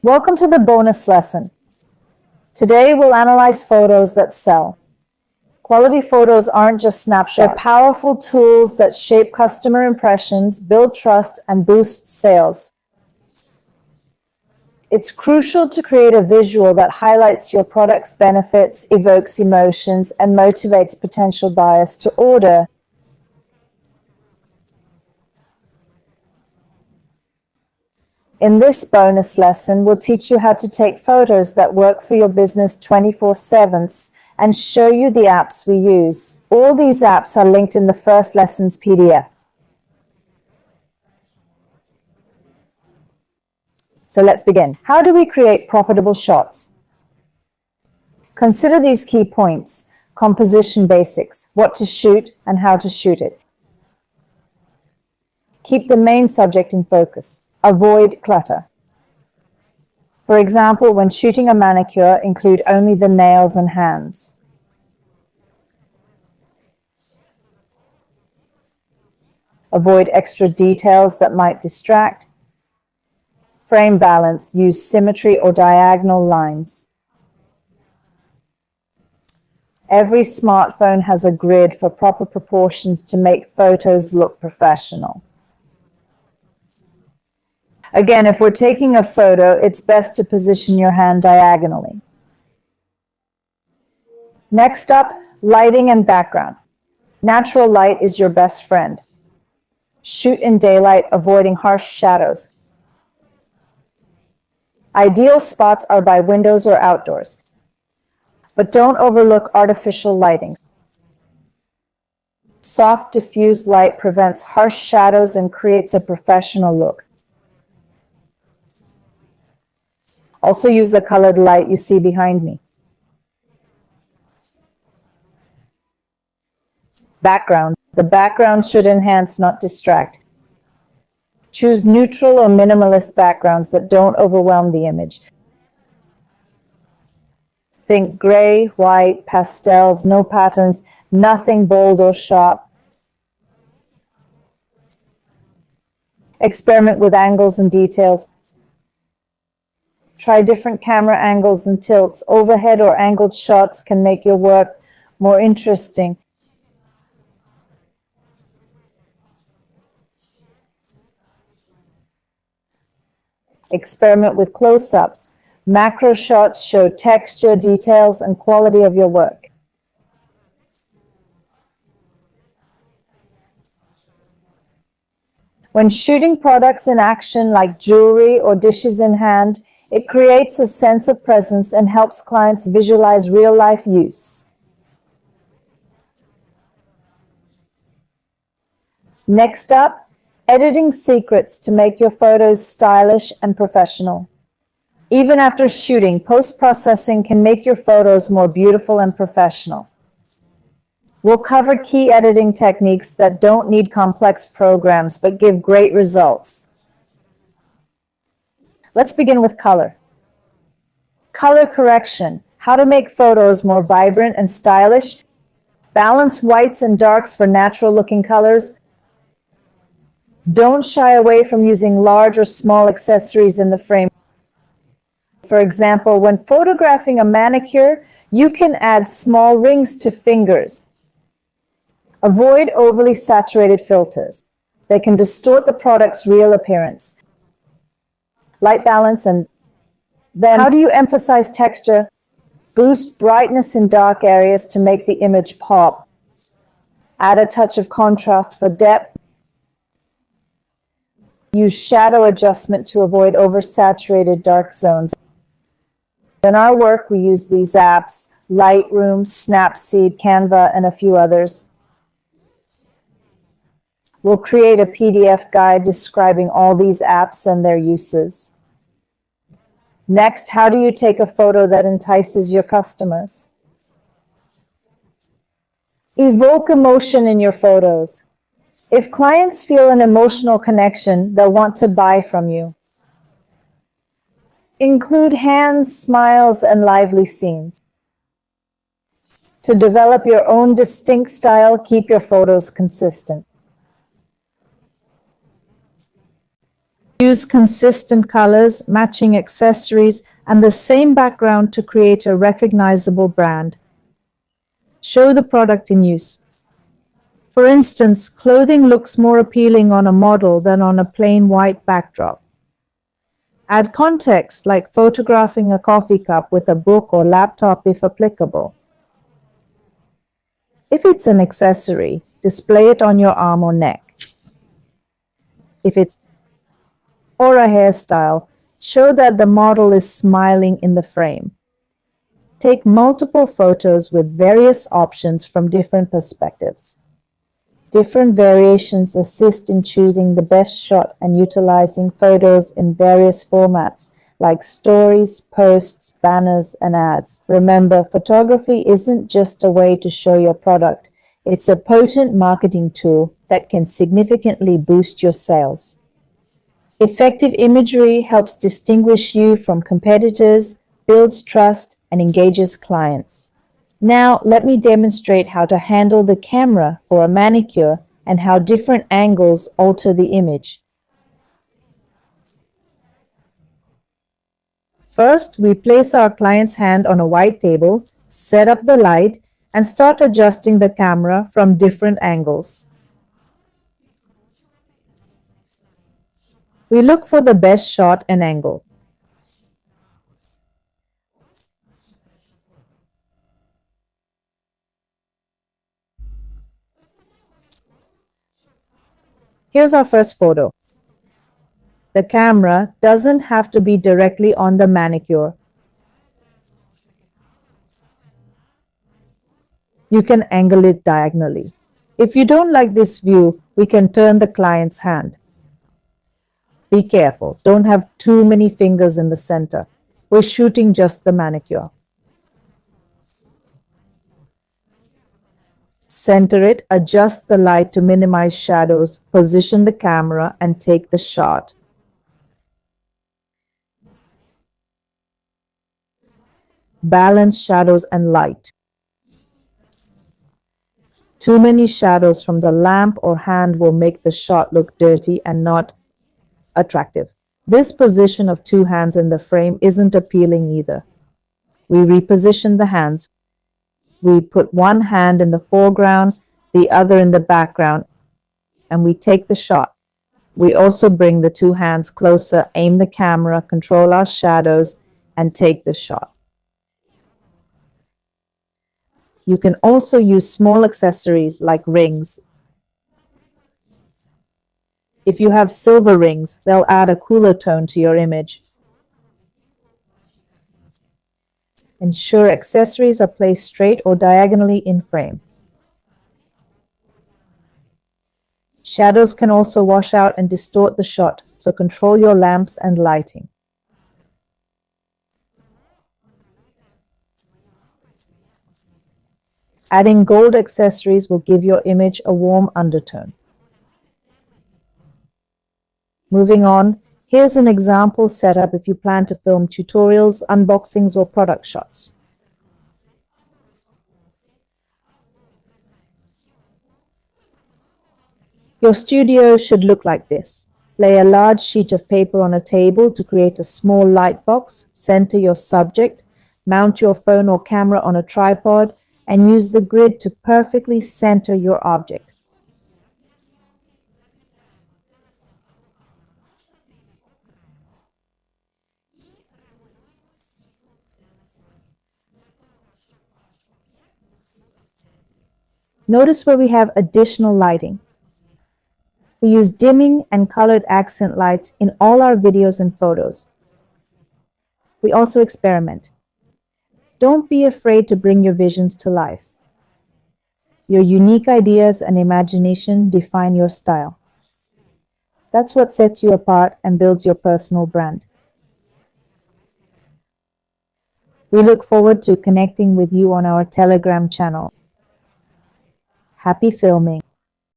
Welcome to the bonus lesson. Today we'll analyze photos that sell. Quality photos aren't just snapshots. They're powerful tools that shape customer impressions, build trust, and boost sales. It's crucial to create a visual that highlights your product's benefits, evokes emotions, and motivates potential buyers to order. In this bonus lesson, we'll teach you how to take photos that work for your business 24/7 and show you the apps we use. All these apps are linked in the first lesson's PDF. So let's begin. How do we create profitable shots? Consider these key points: composition basics, what to shoot and how to shoot it. Keep the main subject in focus. Avoid clutter. For example, when shooting a manicure, include only the nails and hands. Avoid extra details that might distract. Frame balance, use symmetry or diagonal lines. Every smartphone has a grid for proper proportions to make photos look professional. Again, if we're taking a photo, it's best to position your hand diagonally. Next up, lighting and background. Natural light is your best friend. Shoot in daylight, avoiding harsh shadows. Ideal spots are by windows or outdoors, but don't overlook artificial lighting. Soft, diffused light prevents harsh shadows and creates a professional look. Also use the colored light you see behind me. Background. The background should enhance, not distract. Choose neutral or minimalist backgrounds that don't overwhelm the image. Think gray, white, pastels, no patterns, nothing bold or sharp. Experiment with angles and details. Try different camera angles and tilts. Overhead or angled shots can make your work more interesting. Experiment with close-ups. Macro shots show texture, details, and quality of your work. When shooting products in action like jewelry or dishes in hand, it creates a sense of presence and helps clients visualize real-life use. Next up, editing secrets to make your photos stylish and professional. Even after shooting, post-processing can make your photos more beautiful and professional. We'll cover key editing techniques that don't need complex programs but give great results. Let's begin with color. Color correction. How to make photos more vibrant and stylish. Balance whites and darks for natural-looking colors. Don't shy away from using large or small accessories in the frame. For example, when photographing a manicure, you can add small rings to fingers. Avoid overly saturated filters. They can distort the product's real appearance. Light balance, and then how do you emphasize texture? Boost brightness in dark areas to make the image pop. Add a touch of contrast for depth. Use shadow adjustment to avoid oversaturated dark zones. In our work, we use these apps: Lightroom, Snapseed, Canva, and a few others. We'll create a PDF guide describing all these apps and their uses. Next, how do you take a photo that entices your customers? Evoke emotion in your photos. If clients feel an emotional connection, they'll want to buy from you. Include hands, smiles, and lively scenes. To develop your own distinct style, keep your photos consistent. Use consistent colors, matching accessories, and the same background to create a recognizable brand. Show the product in use. For instance, clothing looks more appealing on a model than on a plain white backdrop. Add context, like photographing a coffee cup with a book or laptop if applicable. If it's an accessory, display it on your arm or neck. If it's or a hairstyle, show that the model is smiling in the frame. Take multiple photos with various options from different perspectives. Different variations assist in choosing the best shot and utilizing photos in various formats like stories, posts, banners, and ads. Remember, photography isn't just a way to show your product. It's a potent marketing tool that can significantly boost your sales. Effective imagery helps distinguish you from competitors, builds trust, and engages clients. Now, let me demonstrate how to handle the camera for a manicure and how different angles alter the image. First, we place our client's hand on a white table, set up the light, and start adjusting the camera from different angles. We look for the best shot and angle. Here's our first photo. The camera doesn't have to be directly on the manicure. You can angle it diagonally. If you don't like this view, we can turn the client's hand. Be careful, don't have too many fingers in the center. We're shooting just the manicure. Center it, adjust the light to minimize shadows, position the camera, and take the shot. Balance shadows and light. Too many shadows from the lamp or hand will make the shot look dirty and not attractive. This position of two hands in the frame isn't appealing either. We reposition the hands. We put one hand in the foreground, the other in the background, and we take the shot. We also bring the two hands closer, aim the camera, control our shadows, and take the shot. You can also use small accessories like rings. If you have silver rings, they'll add a cooler tone to your image. Ensure accessories are placed straight or diagonally in frame. Shadows can also wash out and distort the shot, so control your lamps and lighting. Adding gold accessories will give your image a warm undertone. Moving on, here's an example setup if you plan to film tutorials, unboxings, or product shots. Your studio should look like this. Lay a large sheet of paper on a table to create a small light box, center your subject, mount your phone or camera on a tripod, and use the grid to perfectly center your object. Notice where we have additional lighting. We use dimming and colored accent lights in all our videos and photos. We also experiment. Don't be afraid to bring your visions to life. Your unique ideas and imagination define your style. That's what sets you apart and builds your personal brand. We look forward to connecting with you on our Telegram channel. Happy filming!